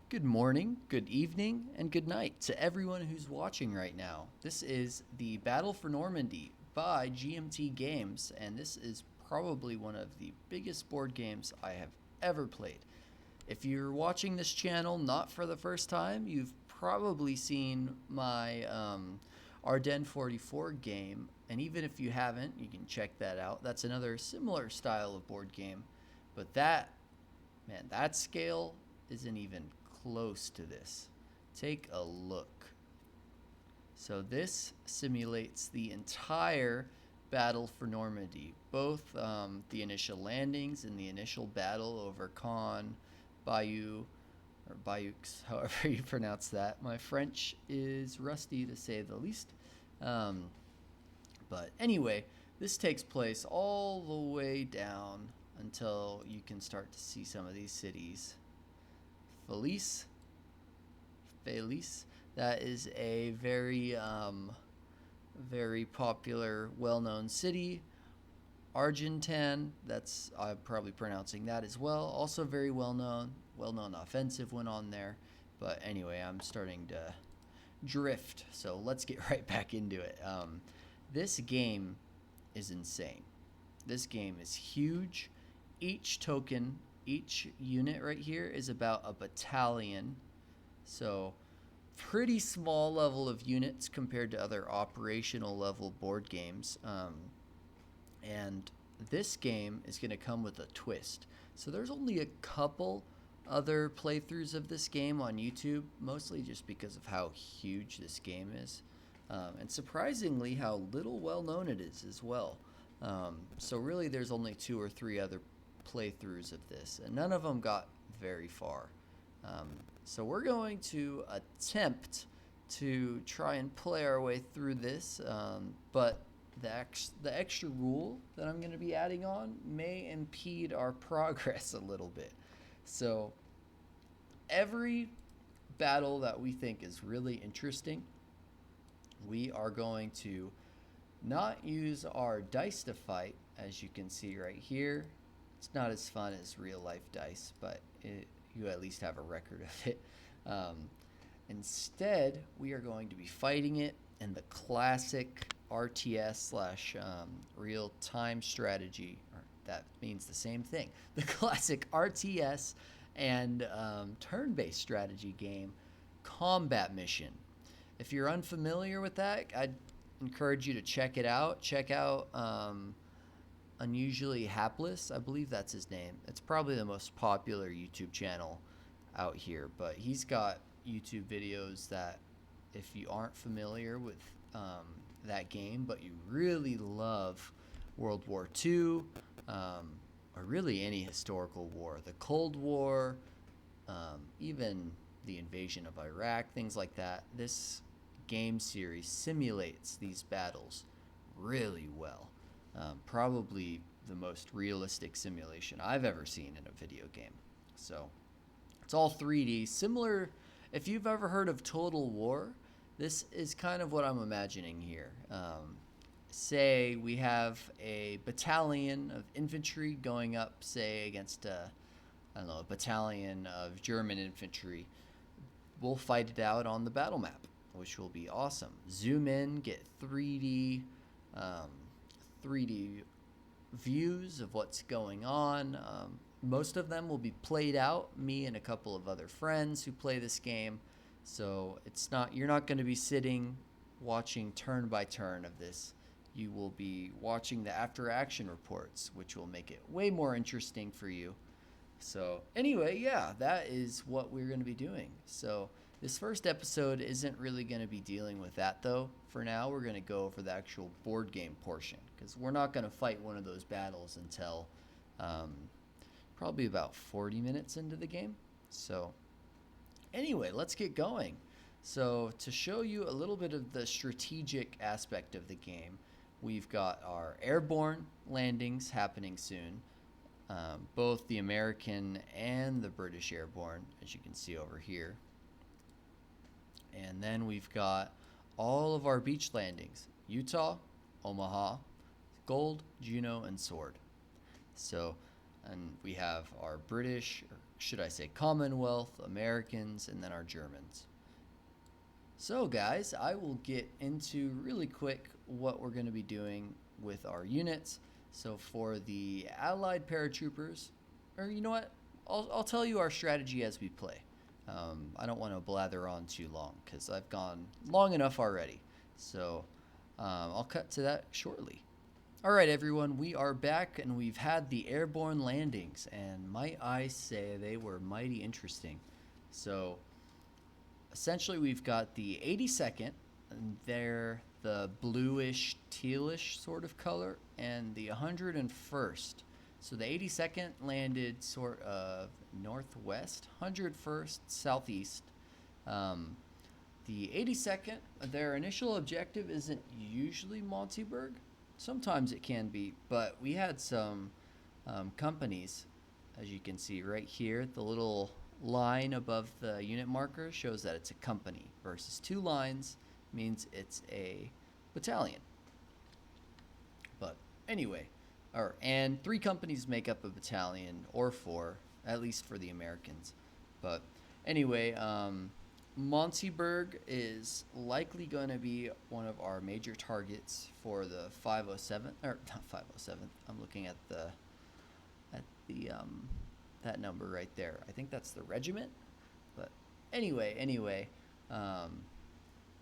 Good morning, good evening, and good night to everyone who's watching right now. This is the Battle for Normandy by GMT Games, and this is probably one of the biggest board games I have ever played. If you're watching this channel not for the first time, you've probably seen my Ardennes 44 game, and even if you haven't, you can check that out. That's another similar style of board game, but that scale isn't even close to this. Take a look. So this simulates the entire battle for Normandy, both the initial landings and the initial battle over Caen, Bayeux, or Bayeux, however you pronounce that. My French is rusty to say the least. But anyway, this takes place all the way down until you can start to see some of these cities. Felice, that is a very popular, well-known city. Argentan, that's I'm probably pronouncing that as well. Also very well-known offensive went on there. But anyway, I'm starting to drift, so let's get right back into it. This game is insane. This game is huge. Each unit right here is about a battalion, so pretty small level of units compared to other operational level board games. And this game is going to come with a twist. So there's only a couple other playthroughs of this game on YouTube, mostly just because of how huge this game is, and surprisingly how little well known it is as well. So really there's only 2 or 3 other playthroughs of this, and none of them got very far. So we're going to attempt to try and play our way through this, but the extra rule that I'm going to be adding on may impede our progress a little bit. So every battle that we think is really interesting, we are going to not use our dice to fight, as you can see right here. It's not as fun as real life dice, but you at least have a record of it. Instead, we are going to be fighting it in the classic RTS slash real-time strategy, or that means the same thing. The classic RTS and turn-based strategy game, Combat Mission. If you're unfamiliar with that, I'd encourage you to check it out. Check out Unusually Hapless, I believe that's his name. It's probably the most popular YouTube channel out here, but he's got YouTube videos that, if you aren't familiar with that game, but you really love World War II, or really any historical war, the Cold War, even the invasion of Iraq, things like that, this game series simulates these battles really well. Probably the most realistic simulation I've ever seen in a video game. So it's all 3D. Similar, if you've ever heard of Total War, this is kind of what I'm imagining here. Say we have a battalion of infantry going up, say, against a battalion of German infantry. We'll fight it out on the battle map, which will be awesome. Zoom in, get 3D views of what's going on. Most of them will be played out, me and a couple of other friends who play this game. So you're not going to be sitting watching turn by turn of this. You will be watching the after action reports, which will make it way more interesting for you. So anyway, yeah, that is what we're going to be doing. So this first episode isn't really going to be dealing with that, though. For now, we're going to go over the actual board game portion, because we're not going to fight one of those battles until probably about 40 minutes into the game. So anyway, let's get going. So to show you a little bit of the strategic aspect of the game, we've got our airborne landings happening soon. Both the American and the British airborne, as you can see over here. And then we've got all of our beach landings: Utah, Omaha, Gold, Juneau, and Sword. So, and we have our British, should I say, Commonwealth, Americans, and then our Germans. So guys, I will get into really quick what we're going to be doing with our units. So for the Allied paratroopers, or you know what, I'll tell you our strategy as we play. I don't want to blather on too long because I've gone long enough already. So I'll cut to that shortly. All right, everyone, we are back and we've had the airborne landings, and might I say they were mighty interesting. So essentially we've got the 82nd, and they're the bluish tealish sort of color, and the 101st. So the 82nd landed sort of northwest, 101st southeast. The 82nd, their initial objective isn't usually Montyburg. Sometimes it can be, but we had some companies, as you can see right here. The little line above the unit marker shows that it's a company versus two lines means it's a battalion. But anyway, and three companies make up a battalion, or four, at least for the Americans. But anyway, Montyburg is likely going to be one of our major targets for the 507, or not 507. I'm looking at the that number right there. I think that's the regiment. But anyway,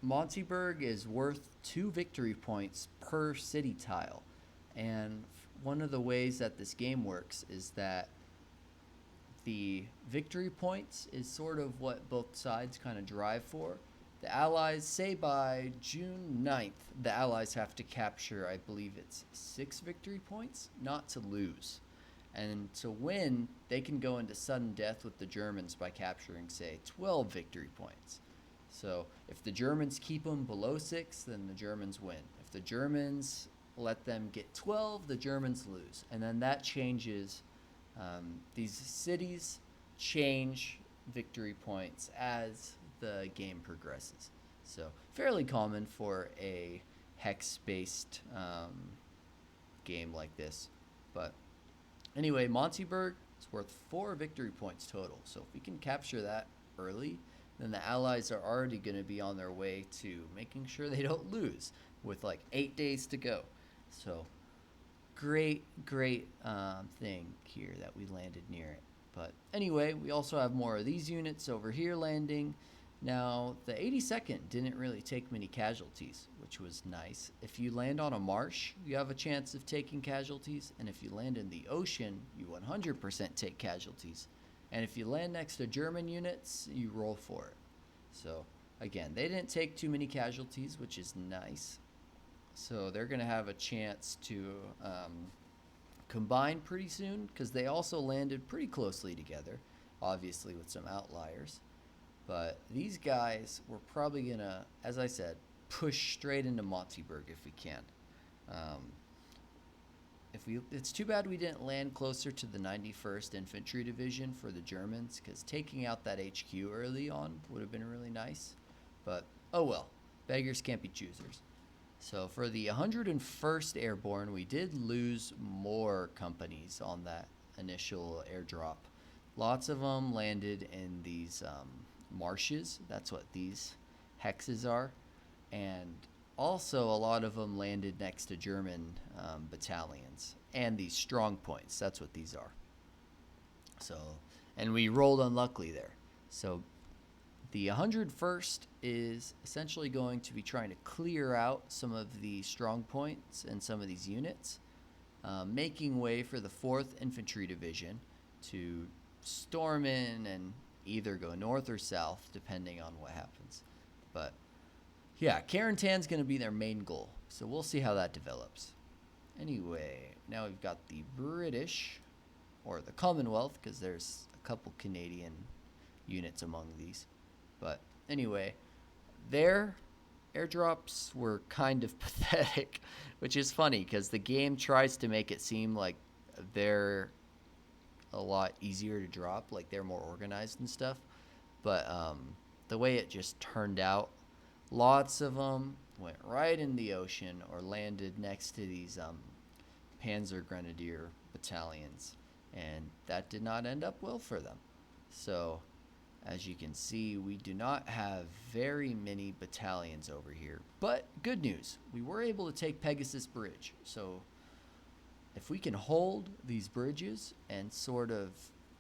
Montyburg is worth 2 victory points per city tile, and one of the ways that this game works is that the victory points is sort of what both sides kind of drive for. The Allies say by June 9th, the Allies have to capture, I believe it's 6 victory points, not to lose. And to win, they can go into sudden death with the Germans by capturing, say, 12 victory points. So if the Germans keep them below 6, then the Germans win. If the Germans let them get 12, the Germans lose. And then that changes. These cities change victory points as the game progresses. So fairly common for a hex-based game like this. But anyway, Montyburg is worth 4 victory points total. So if we can capture that early, then the Allies are already going to be on their way to making sure they don't lose with like 8 days to go. So great thing here that we landed near it. But anyway, we also have more of these units over here landing. Now, the 82nd didn't really take many casualties, which was nice. If you land on a marsh, you have a chance of taking casualties, and if you land in the ocean, you 100% take casualties. And if you land next to German units, you roll for it. So again, they didn't take too many casualties, which is nice. So they're going to have a chance to combine pretty soon, because they also landed pretty closely together, obviously with some outliers. But these guys, we're probably going to, as I said, push straight into Montyburg if we can. It's too bad we didn't land closer to the 91st Infantry Division for the Germans, because taking out that HQ early on would have been really nice. But oh well, beggars can't be choosers. So for the 101st Airborne, we did lose more companies on that initial airdrop. Lots of them landed in these marshes. That's what these hexes are. And also a lot of them landed next to German battalions. And these strong points, that's what these are. So, and we rolled unluckily there. So the 101st is essentially going to be trying to clear out some of the strong points and some of these units, making way for the 4th Infantry Division to storm in and either go north or south, depending on what happens. But yeah, Carentan's going to be their main goal, so we'll see how that develops. Anyway, now we've got the British, or the Commonwealth, because there's a couple Canadian units among these. But anyway, their airdrops were kind of pathetic, which is funny because the game tries to make it seem like they're a lot easier to drop, like they're more organized and stuff. But the way it just turned out, lots of them went right in the ocean or landed next to these Panzer Grenadier battalions, and that did not end up well for them. So as you can see, we do not have very many battalions over here. But good news, we were able to take Pegasus Bridge. So if we can hold these bridges and sort of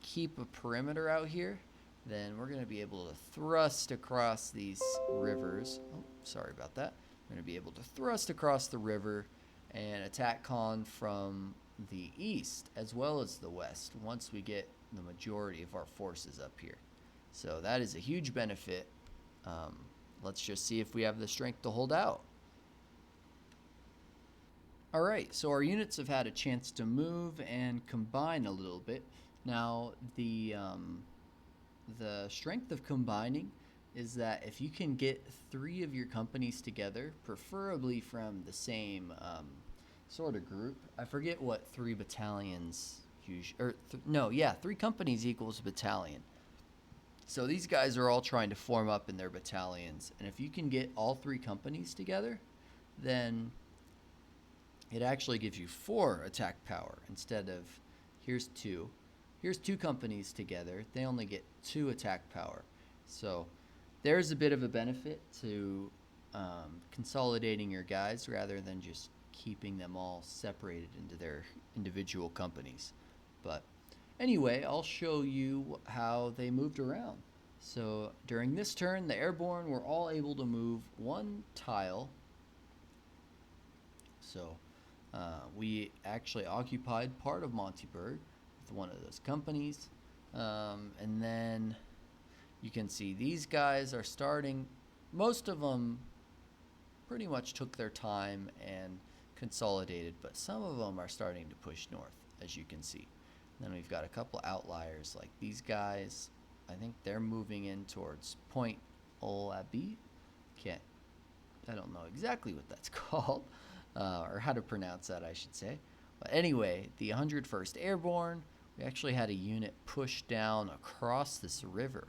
keep a perimeter out here, then we're going to be able to thrust across these rivers. Oh, sorry about that. We're going to be able to thrust across the river and attack Khan from the east as well as the west once we get the majority of our forces up here. So that is a huge benefit. Let's just see if we have the strength to hold out. Alright, so our units have had a chance to move and combine a little bit. Now, the strength of combining is that if you can get 3 of your companies together, preferably from the same sort of group. I forget what 3 battalions usually, 3 companies equals a battalion. So these guys are all trying to form up in their battalions, and if you can get all 3 companies together, then it actually gives you 4 attack power instead of here's 2. Here's 2 companies together. They only get 2 attack power. So there's a bit of a benefit to consolidating your guys rather than just keeping them all separated into their individual companies. But anyway, I'll show you how they moved around. So during this turn, the Airborne were all able to move 1 tile. So we actually occupied part of Montyburg with one of those companies. And then you can see these guys are starting. Most of them pretty much took their time and consolidated, but some of them are starting to push north, as you can see. Then we've got a couple outliers like these guys. I think they're moving in towards Point Olabi. I don't know exactly what that's called, or how to pronounce that, I should say. But anyway, the 101st Airborne, we actually had a unit push down across this river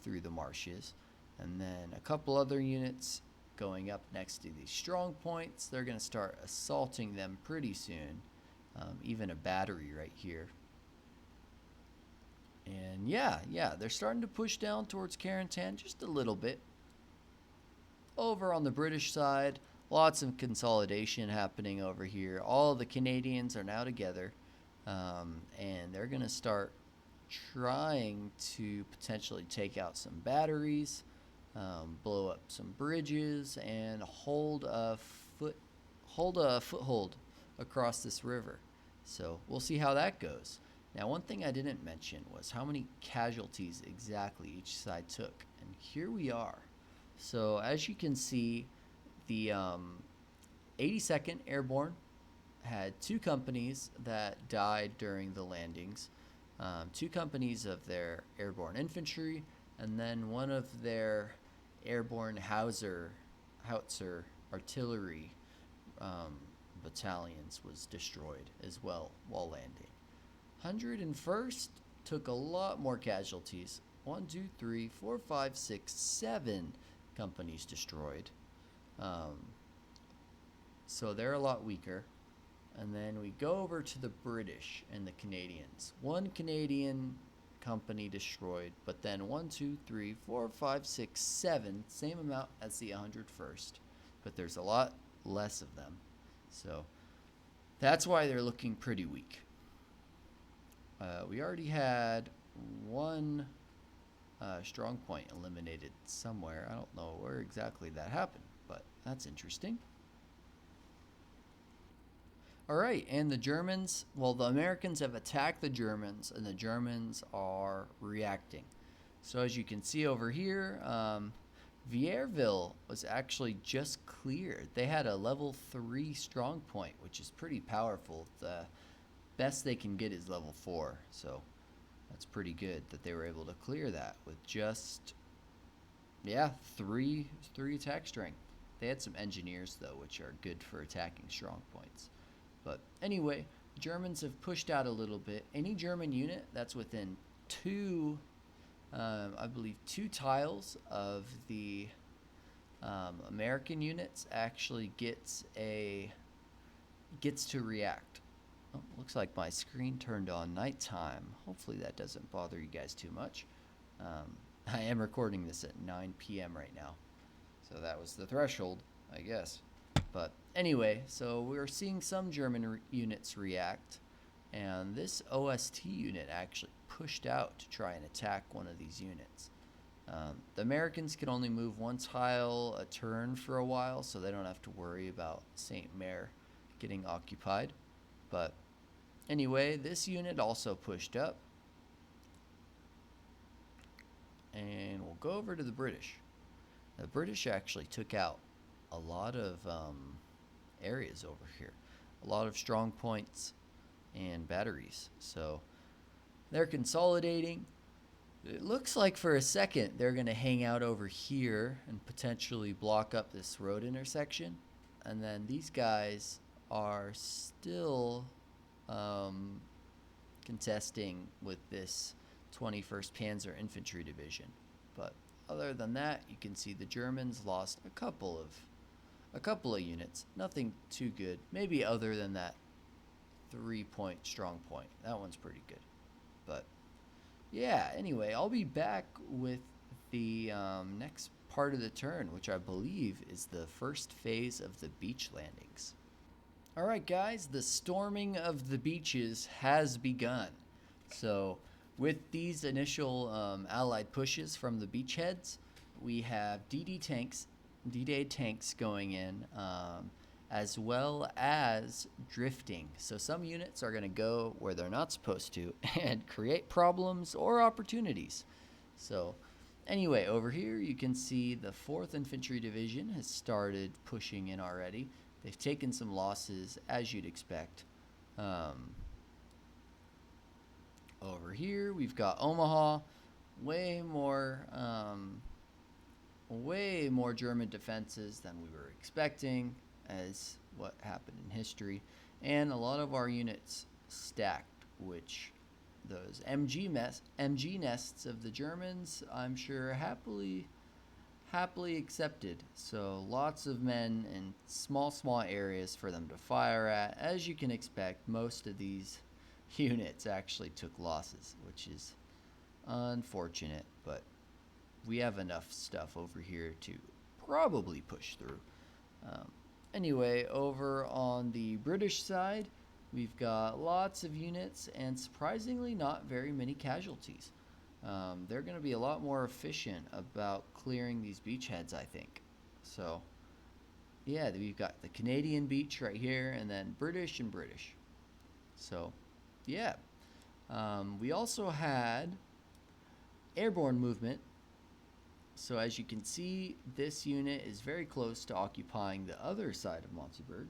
through the marshes. And then a couple other units going up next to these strong points. They're going to start assaulting them pretty soon. Even a battery right here. And yeah, they're starting to push down towards Carentan just a little bit. Over on the British side, lots of consolidation happening over here. All the Canadians are now together, and they're going to start trying to potentially take out some batteries, blow up some bridges, and hold a foothold across this river. So we'll see how that goes. Now, one thing I didn't mention was how many casualties exactly each side took, and here we are. So as you can see, the 82nd Airborne had 2 companies that died during the landings, 2 companies of their airborne infantry, and then one of their airborne howitzer artillery battalions was destroyed as well while landing. 101st took a lot more casualties. 1, 2, 3, 4, 5, 6, 7 companies destroyed. So they're a lot weaker. And then we go over to the British and the Canadians. 1 Canadian company destroyed, but then 1, 2, 3, 4, 5, 6, 7, same amount as the 101st, but there's a lot less of them. So that's why they're looking pretty weak. We already had 1 strong point eliminated somewhere. I don't know where exactly that happened, but that's interesting. Alright, and the Germans, well, the Americans have attacked the Germans, and the Germans are reacting. So as you can see over here, Vierville was actually just cleared. They had a level 3 strong point, which is pretty powerful. The best they can get is level 4, so that's pretty good that they were able to clear that with just, 3 attack strength. They had some engineers, though, which are good for attacking strong points. But anyway, Germans have pushed out a little bit. Any German unit that's within 2 tiles of the American units actually gets to react. Oh, looks like my screen turned on nighttime. Hopefully that doesn't bother you guys too much. I am recording this at 9 p.m. right now, so that was the threshold, I guess. But anyway, so we're seeing some German units react, and this OST unit actually pushed out to try and attack one of these units. The Americans can only move one tile a turn for a while, so they don't have to worry about St. Mare getting occupied. But anyway, this unit also pushed up. And we'll go over to the British. The British actually took out a lot of areas over here. A lot of strong points and batteries. So they're consolidating. It looks like for a second they're going to hang out over here and potentially block up this road intersection. And then these guys are still contesting with this 21st Panzer Infantry Division. But other than that, you can see the Germans lost a couple of units. Nothing too good. Maybe other than that 3-point strong point. That one's pretty good. But yeah, anyway, I'll be back with the next part of the turn, which I believe is the first phase of the beach landings. Alright guys, the storming of the beaches has begun. So with these initial Allied pushes from the beachheads, we have D-Day tanks going in, as well as drifting. So some units are going to go where they're not supposed to and create problems or opportunities. So anyway, over here you can see the 4th Infantry Division has started pushing in already. They've taken some losses, as you'd expect. Over here we've got Omaha, way more German defenses than we were expecting, as what happened in history, and a lot of our units stacked, which those MG nests of the Germans, I'm sure happily accepted. So lots of men in small areas for them to fire at. As you can expect, most of these units actually took losses, which is unfortunate, but we have enough stuff over here to probably push through. Anyway, over on the British side, we've got lots of units and surprisingly not very many casualties. They're going to be a lot more efficient about clearing these beachheads, I think. So yeah, we've got the Canadian beach right here, and then British and British. So yeah, we also had airborne movement. So as you can see, this unit is very close to occupying the other side of Montyburg,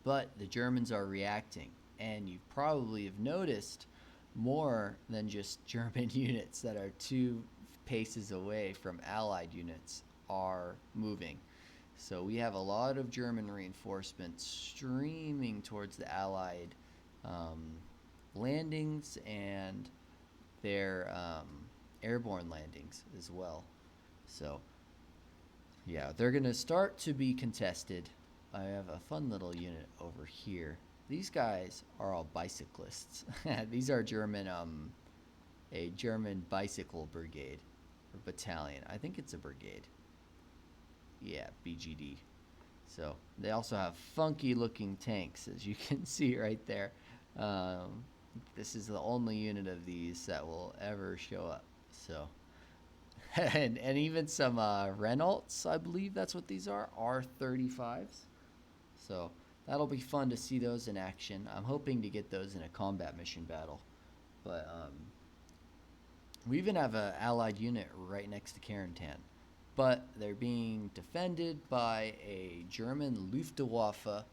but the Germans are reacting, and you probably have noticed more than just German units that are 2 paces away from Allied units are moving. So we have a lot of German reinforcements streaming towards the Allied landings and their airborne landings as well. So yeah, they're going to start to be contested. I have a fun little unit over here. These guys are all bicyclists. These are German, a German bicycle brigade or battalion. I think it's a brigade. Yeah, BGD. So they also have funky looking tanks, as you can see right there. This is the only unit of these that will ever show up. So, and even some Renaults, I believe that's what these are, R35s. So that'll be fun to see those in action. I'm hoping to get those in a combat mission battle. But we even have an Allied unit right next to Carentan. But they're being defended by a German Luftwaffe,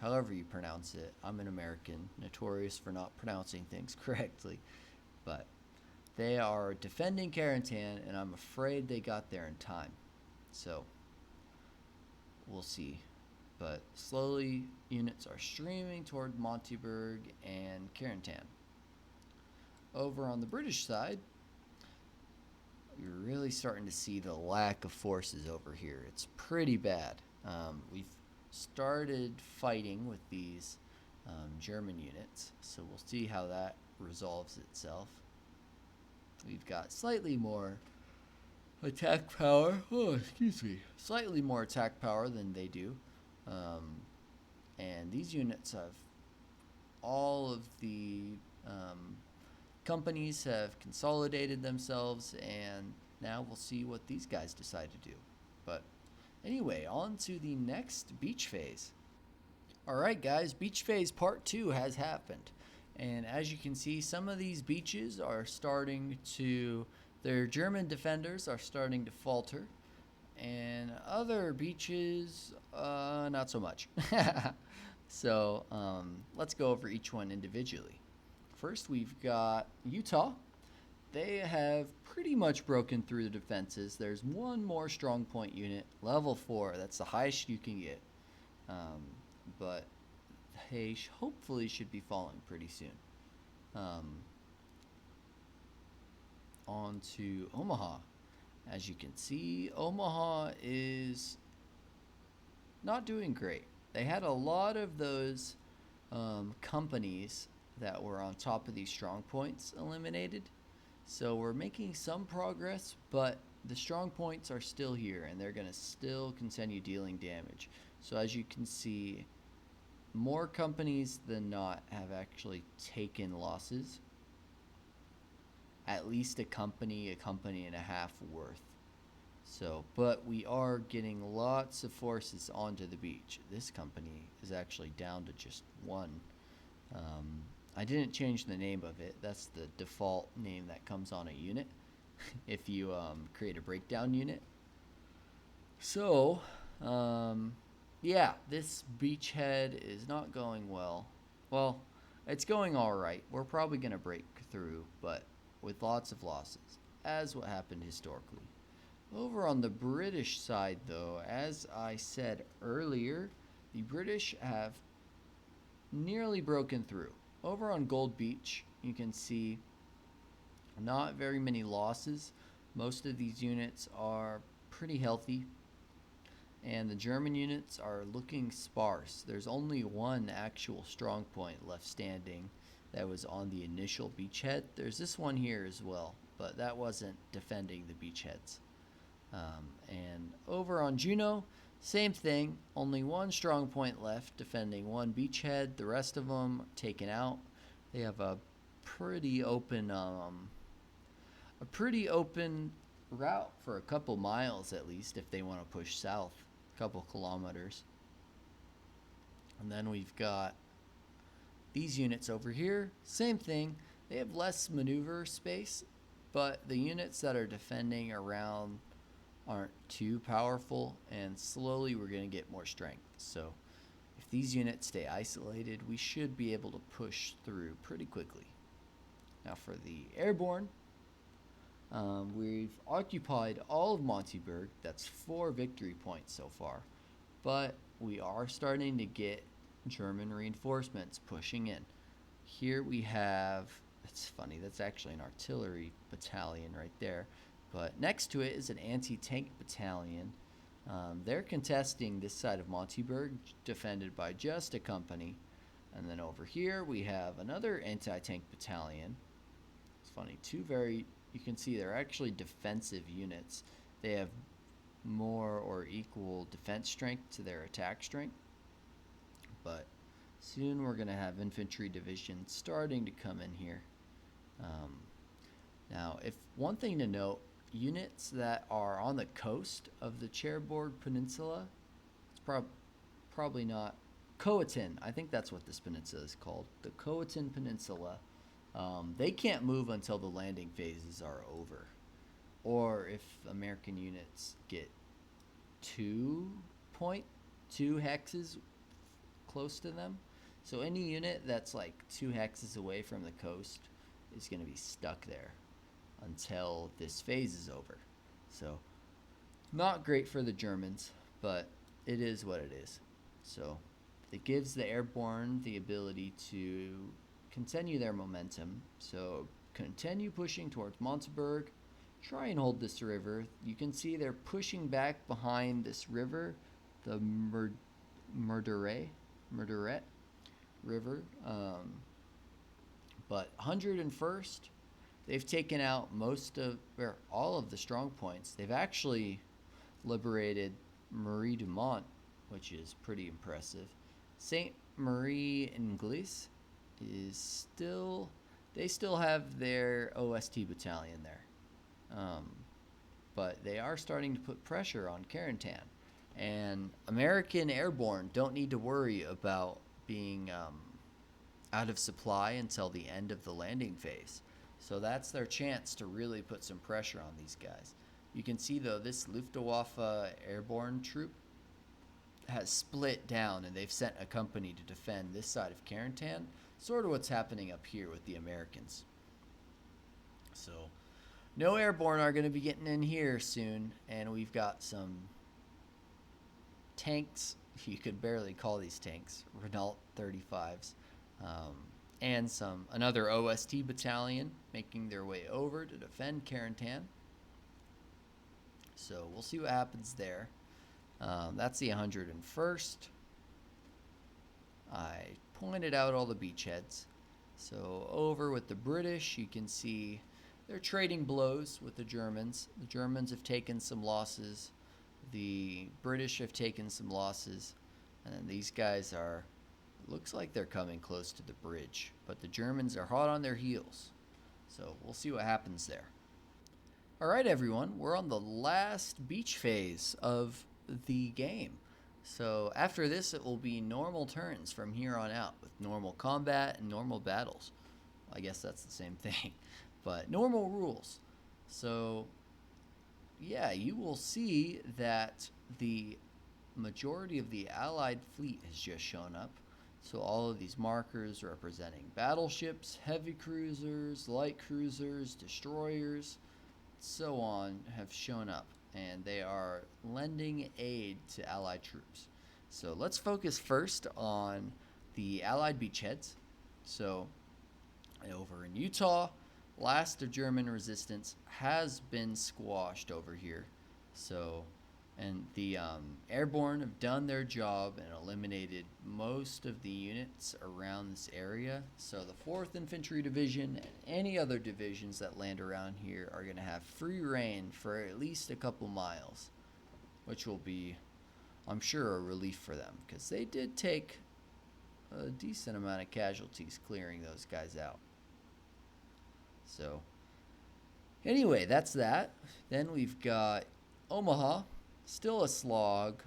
however you pronounce it. I'm an American, notorious for not pronouncing things correctly. But they are defending Carentan, and I'm afraid they got there in time. So we'll see. But slowly, units are streaming toward Montyburg and Carentan. Over on the British side, you're really starting to see the lack of forces over here. It's pretty bad. We've started fighting with these German units, so we'll see how that resolves itself. We've got slightly more attack power. Oh, excuse me. Slightly more attack power than they do. And these units have all of the companies have consolidated themselves, and now we'll see what these guys decide to do. But anyway, on to the next beach phase. Alright guys, beach phase part 2 has happened. And as you can see, some of these beaches are starting to, their German defenders are starting to falter. And other beaches, not so much. So let's go over each one individually. First, we've got Utah. They have pretty much broken through the defenses. There's one more strong point unit, level 4. That's the highest you can get. But they hopefully should be falling pretty soon. On to Omaha. As you can see, Omaha is not doing great. They had a lot of those companies that were on top of these strong points eliminated. So we're making some progress, but the strong points are still here, and they're going to still continue dealing damage. So as you can see, more companies than not have actually taken losses. At least a company and a half worth. So, but we are getting lots of forces onto the beach. This company is actually down to just one. I didn't change the name of it. That's the default name that comes on a unit if you create a breakdown unit. So, yeah, this beachhead is not going well. Well, it's going all right. We're probably going to break through, but with lots of losses, as what happened historically. Over on the British side, though, as I said earlier, the British have nearly broken through. Over on Gold Beach, you can see not very many losses. Most of these units are pretty healthy, and the German units are looking sparse. There's only one actual strong point left standing that was on the initial beachhead. There's this one here as well, but that wasn't defending the beachheads. And over on Juneau, same thing, only one strong point left defending one beachhead. The rest of them taken out. They have a pretty open route for a couple miles at least if they want to push south, a couple kilometers. And then we've got these units over here, same thing. They have less maneuver space, but the units that are defending around aren't too powerful, and slowly we're going to get more strength. So if these units stay isolated, we should be able to push through pretty quickly. Now for the Airborne, we've occupied all of Montyburg. That's 4 victory points so far, but we are starting to get German reinforcements pushing in. Here we have, it's funny, that's actually an artillery battalion right there. But next to it is an anti-tank battalion. They're contesting this side of Montyburg, defended by just a company. And then over here we have another anti-tank battalion. It's funny, you can see they're actually defensive units. They have more or equal defense strength to their attack strength. But soon we're going to have infantry divisions starting to come in here. Now, if one thing to note, units that are on the coast of the Cherbourg Peninsula, it's probably not Croatan. I think that's what this peninsula is called, the Croatan Peninsula. They can't move until the landing phases are over, or if American units get 2.2 hexes close to them. So any unit that's like 2 hexes away from the coast is going to be stuck there until this phase is over. So not great for the Germans, but it is what it is. So it gives the Airborne the ability to continue their momentum. So continue pushing towards Montyburg, try and hold this river. You can see they're pushing back behind this river, the Murderet River. But 101st, they've taken out all of the strong points. They've actually liberated Marie du Mont, which is pretty impressive. Saint Marie Inglis they still have their OST battalion there. But they are starting to put pressure on Carentan. And American Airborne don't need to worry about being out of supply until the end of the landing phase. So that's their chance to really put some pressure on these guys. You can see, though, this Luftwaffe airborne troop has split down, and they've sent a company to defend this side of Carentan. Sort of what's happening up here with the Americans. So no airborne are going to be getting in here soon, and we've got some tanks. You could barely call these tanks Renault 35s, and another OST battalion making their way over to defend Carentan. So we'll see what happens there. That's the 101st. I pointed out all the beachheads. So over with the British, you can see they're trading blows with the Germans. The Germans have taken some losses. The British have taken some losses. And these guys looks like they're coming close to the bridge. But the Germans are hot on their heels. So we'll see what happens there. All right, everyone, we're on the last beach phase of the game. So after this, it will be normal turns from here on out with normal combat and normal battles. I guess that's the same thing, but normal rules. So yeah, you will see that the majority of the Allied fleet has just shown up. So all of these markers representing battleships, heavy cruisers, light cruisers, destroyers, so on have shown up, and they are lending aid to Allied troops. So let's focus first on the Allied beachheads. So over in Utah, last of German resistance has been squashed over here. So, and the Airborne have done their job and eliminated most of the units around this area. So the 4th Infantry Division and any other divisions that land around here are going to have free reign for at least a couple miles, which will be, I'm sure, a relief for them, because they did take a decent amount of casualties clearing those guys out. So anyway, that's that. Then we've got Omaha. Still a slog.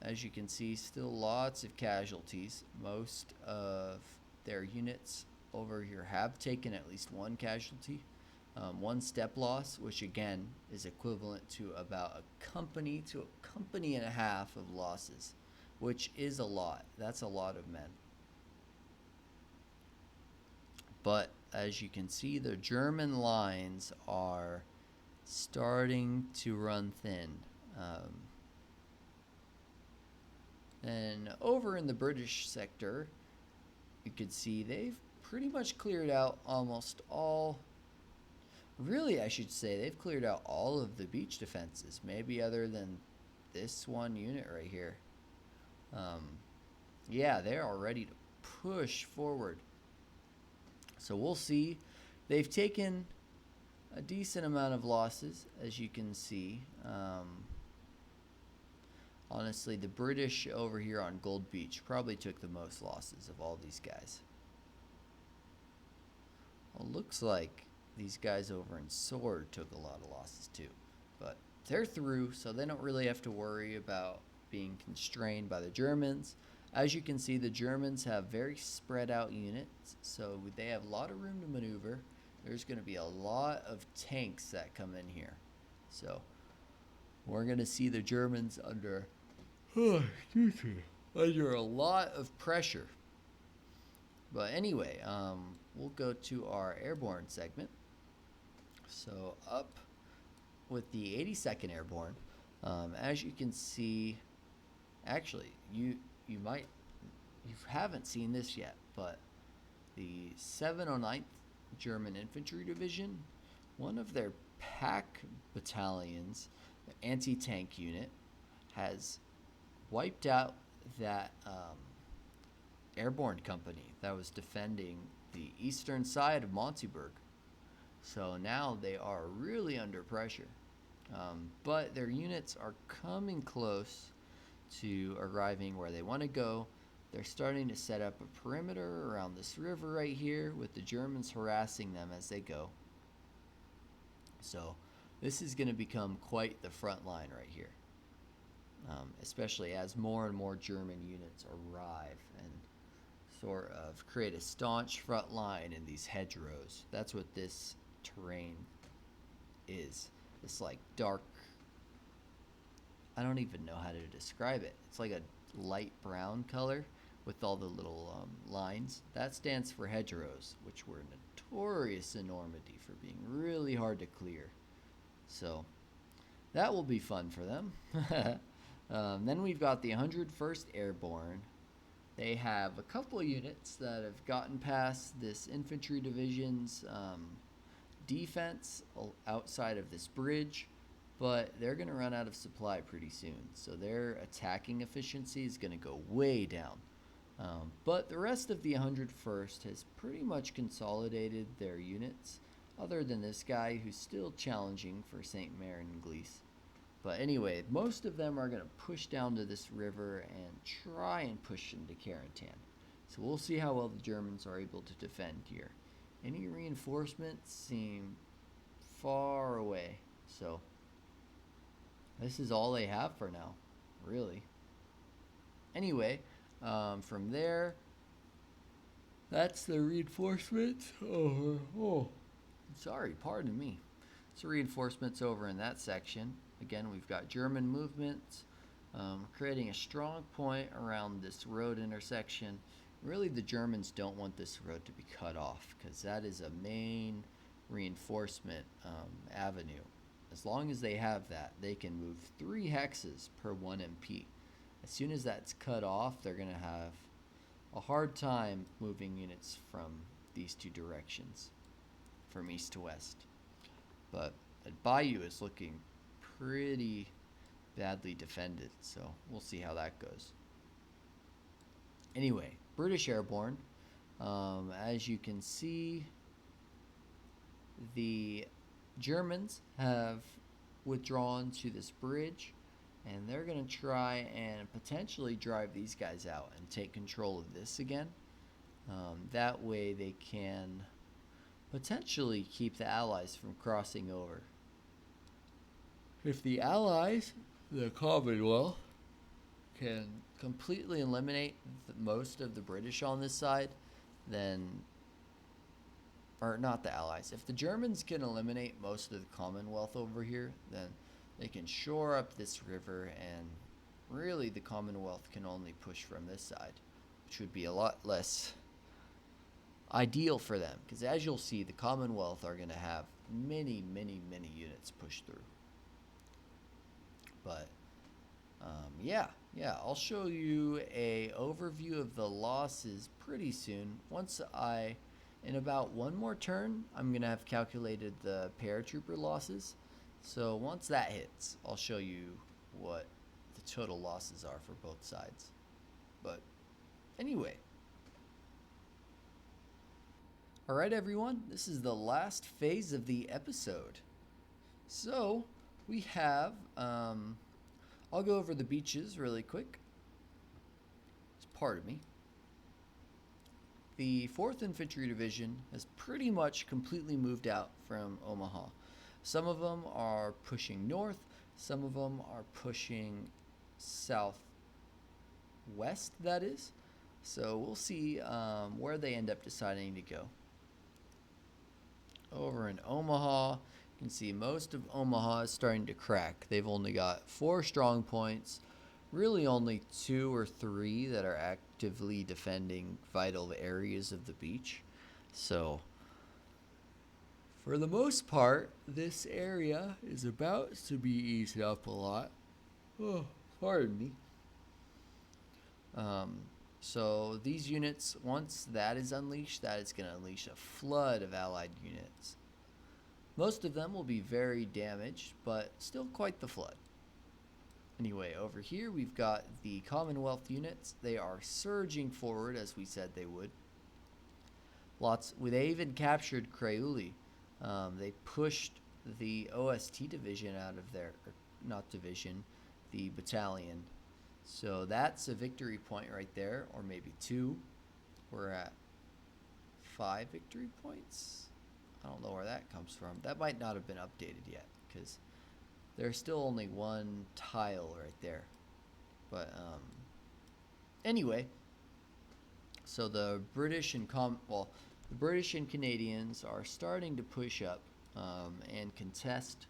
As you can see, still lots of casualties. Most of their units over here have taken at least one casualty. One step loss, which again is equivalent to about a company to a company and a half of losses, which is a lot. That's a lot of men. But as you can see, the German lines are starting to run thin. And over in the British sector, you could see they've pretty much cleared out almost all, really I should say, they've cleared out all of the beach defenses, maybe other than this one unit right here. Yeah, they're all ready to push forward. So we'll see. They've taken a decent amount of losses, as you can see. Honestly, the British over here on Gold Beach probably took the most losses of all these guys. Well, looks like these guys over in Sword took a lot of losses too. But they're through, so they don't really have to worry about being constrained by the Germans. As you can see, the Germans have very spread out units, so they have a lot of room to maneuver. There's going to be a lot of tanks that come in here. So we're going to see the Germans under a lot of pressure. But anyway, we'll go to our airborne segment. So up with the 82nd Airborne, as you can see, actually, you haven't seen this yet, but the 709th German Infantry Division, one of their pack battalions, the anti-tank unit, has wiped out that airborne company that was defending the eastern side of Montyburg. So now they are really under pressure. But their units are coming close to arriving where they want to go. They're starting to set up a perimeter around this river right here, with the Germans harassing them as they go. So this is going to become quite the front line right here, especially as more and more German units arrive and sort of create a staunch front line in these hedgerows. That's what this terrain is. This like dark, I don't even know how to describe it. It's like a light brown color with all the little lines. That stands for hedgerows, which were notorious in Normandy for being really hard to clear. So that will be fun for them. Then we've got the 101st Airborne. They have a couple of units that have gotten past this infantry division's defense outside of this bridge, but they're going to run out of supply pretty soon. So their attacking efficiency is going to go way down. But the rest of the 101st has pretty much consolidated their units, other than this guy who's still challenging for St. Mary and Glees. But anyway, most of them are going to push down to this river and try and push into Carentan. So we'll see how well the Germans are able to defend here. Any reinforcements seem far away, so this is all they have for now, really. Anyway, from there, that's the reinforcements over. Oh, sorry, pardon me. So reinforcements over in that section. Again, we've got German movements, creating a strong point around this road intersection. Really, the Germans don't want this road to be cut off, because that is a main reinforcement avenue. As long as they have that, they can move 3 hexes per 1 MP. As soon as that's cut off, they're going to have a hard time moving units from these two directions, from east to west. But Bayou is looking pretty badly defended, so we'll see how that goes. Anyway, British Airborne, as you can see, the Germans have withdrawn to this bridge, and they're going to try and potentially drive these guys out and take control of this again. That way they can potentially keep the Allies from crossing over. If the Allies, the Commonwealth, can completely eliminate most of the British on this side, then, or not the Allies, if the Germans can eliminate most of the Commonwealth over here, then they can shore up this river, and really the Commonwealth can only push from this side, which would be a lot less ideal for them, because as you'll see, the Commonwealth are going to have many units pushed through. But yeah, I'll show you a overview of the losses pretty soon. In about one more turn, I'm going to have calculated the paratrooper losses. So once that hits, I'll show you what the total losses are for both sides. But anyway. Alright everyone, this is the last phase of the episode. So, we have, I'll go over the beaches really quick. Pardon me. The 4th Infantry Division has pretty much completely moved out from Omaha. Some of them are pushing north, some of them are pushing southwest, that is. So we'll see where they end up deciding to go. Over in Omaha, you can see most of Omaha is starting to crack. They've only got 4 strong points, really only 2 or 3 that are actively defending vital areas of the beach. So, for the most part, this area is about to be eased up a lot. Oh, pardon me. So these units, once that is unleashed, that is going to unleash a flood of Allied units. Most of them will be very damaged, but still quite the flood. Anyway, over here we've got the Commonwealth units. They are surging forward as we said they would. They even captured Craiuli. They pushed the OST division out of there, or not division, the battalion. So that's a victory point right there, or maybe 2. We're at 5 victory points. I don't know where that comes from. That might not have been updated yet, because there's still only 1 tile right there. But anyway, so the British and the British and Canadians are starting to push up and contest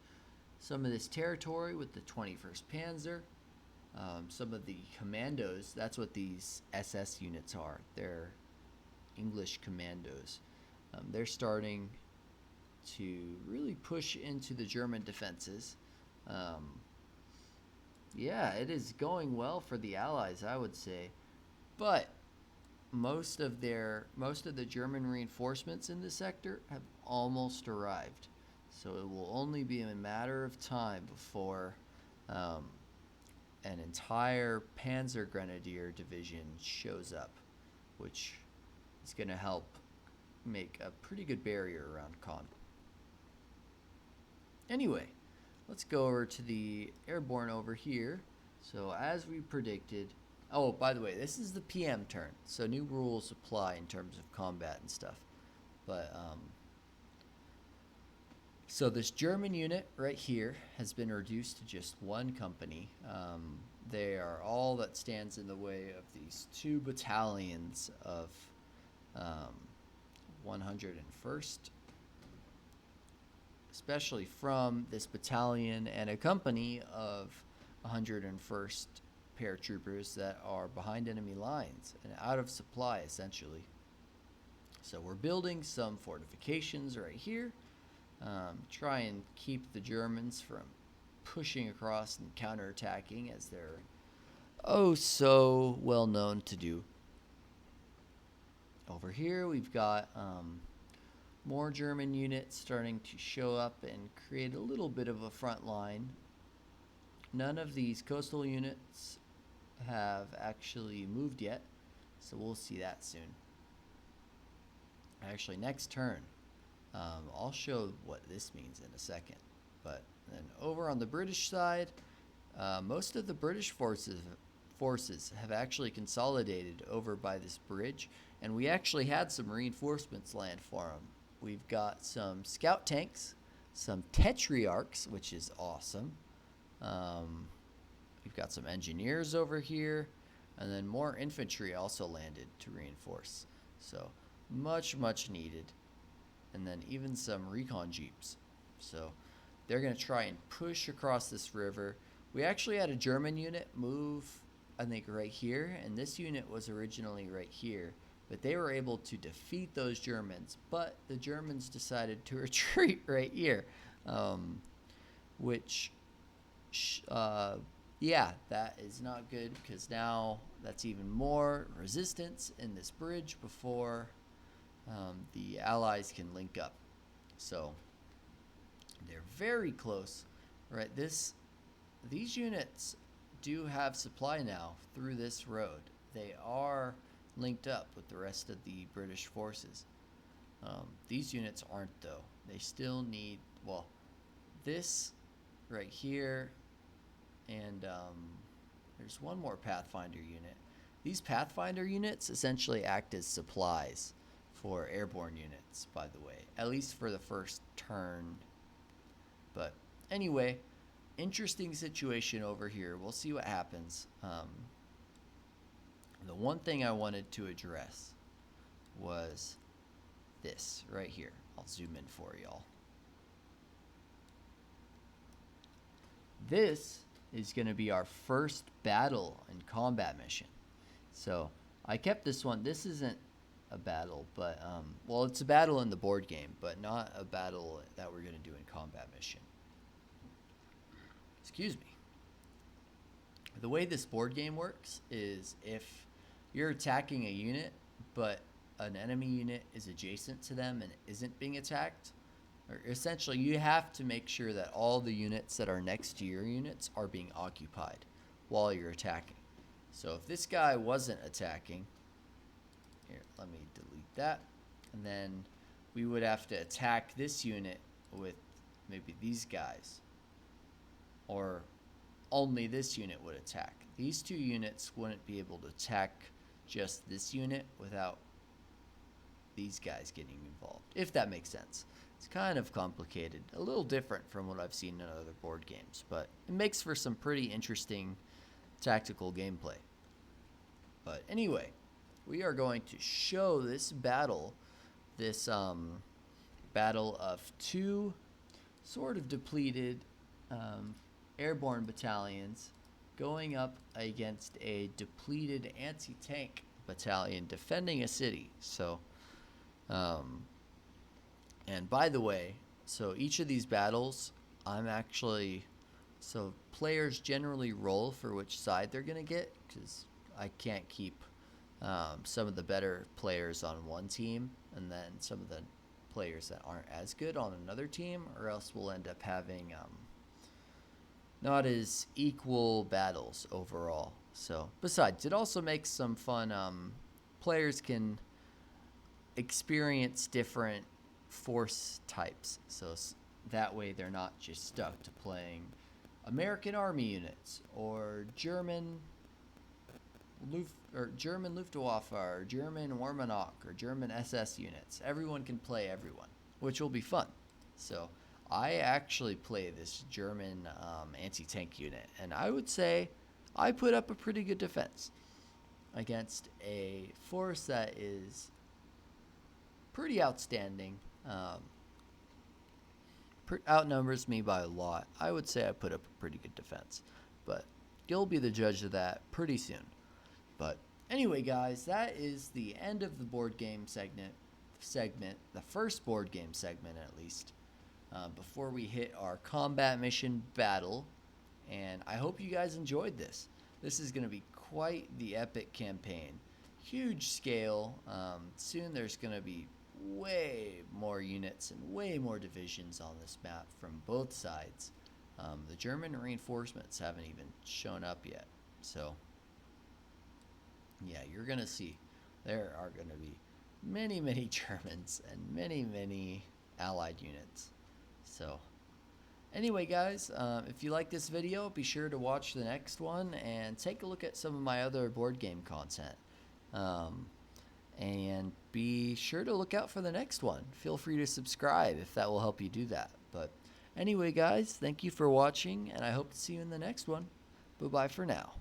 some of this territory with the 21st Panzer. Some of the commandos, that's what these SS units are. They're English commandos. They're starting to really push into the German defenses. Yeah, it is going well for the Allies, I would say. But most of the German reinforcements in this sector have almost arrived. So it will only be a matter of time before an entire Panzer Grenadier division shows up, which is going to help make a pretty good barrier around Caen. Anyway, let's go over to the Airborne over here. So as we predicted, oh, by the way, this is the PM turn, so new rules apply in terms of combat and stuff. But so this German unit right here has been reduced to just 1 company. They are all that stands in the way of these 2 battalions of 101st, especially from this battalion and a company of 101st paratroopers that are behind enemy lines and out of supply, essentially. So we're building some fortifications right here. Try and keep the Germans from pushing across and counterattacking, as they're oh so well known to do. Over here we've got more German units starting to show up and create a little bit of a front line. None of these coastal units have actually moved yet, so we'll see that soon. Actually, next turn, I'll show what this means in a second. But then over on the British side, most of the British forces have actually consolidated over by this bridge, and we actually had some reinforcements land for them. We've got some scout tanks, some Tetrarchs, which is awesome. We've got some engineers over here, and then more infantry also landed to reinforce. So much needed. And then even some recon jeeps. So they're going to try and push across this river. We actually had a German unit move, I think, right here, and this unit was originally right here. But they were able to defeat those Germans, but the Germans decided to retreat right here, yeah, that is not good, because now that's even more resistance in this bridge before the Allies can link up. So they're very close, right? These units do have supply now through this road. They are linked up with the rest of the British forces. These units aren't, though. They still need, well, this right here, and there's one more Pathfinder unit. These Pathfinder units essentially act as supplies for airborne units, by the way, at least for the first turn. But anyway, interesting situation over here. We'll see what happens. The one thing I wanted to address was this right here. I'll zoom in for y'all. This is going to be our first battle and combat mission. So I kept this one. This isn't a battle, but well, it's a battle in the board game, but not a battle that we're going to do in combat mission. Excuse me. The way this board game works is if you're attacking a unit, but an enemy unit is adjacent to them and isn't being attacked, or essentially you have to make sure that all the units that are next to your units are being occupied. while you're attacking. So if this guy wasn't attacking, here, let me delete that, and then we would have to attack this unit with maybe these guys, or only this unit would attack. These two units wouldn't be able to attack just this unit without these guys getting involved, if that makes sense. It's kind of complicated, a little different from what I've seen in other board games, but it makes for some pretty interesting tactical gameplay. But anyway, we are going to show this battle, this battle of two sort of depleted airborne battalions going up against a depleted anti-tank battalion defending a city. So and by the way, so each of these battles, so players generally roll for which side they're going to get, because I can't keep some of the better players on one team and then some of the players that aren't as good on another team, or else we'll end up having not as equal battles overall. So besides, it also makes some fun. Players can experience different force types, so that way they're not just stuck to playing American Army units or German Luftwaffe or German Wehrmacht or German SS units. Everyone can play everyone, which will be fun. So I actually play this German anti-tank unit, and I would say I put up a pretty good defense against a force that is pretty outstanding. Outnumbers me by a lot. I would say I put up a pretty good defense, but you'll be the judge of that pretty soon. But anyway, guys, that is the end of the board game segment, the first board game segment at least, before we hit our combat mission battle. And I hope you guys enjoyed this. This is going to be quite the epic campaign. Huge scale. Soon there's going to be way more units and way more divisions on this map from both sides. The German reinforcements haven't even shown up yet. So yeah, you're going to see there are going to be many, many Germans and many, many Allied units. So anyway, guys, if you like this video, be sure to watch the next one and take a look at some of my other board game content. And be sure to look out for the next one. Feel free to subscribe if that will help you do that. But anyway, guys, thank you for watching, and I hope to see you in the next one. Bye-bye for now.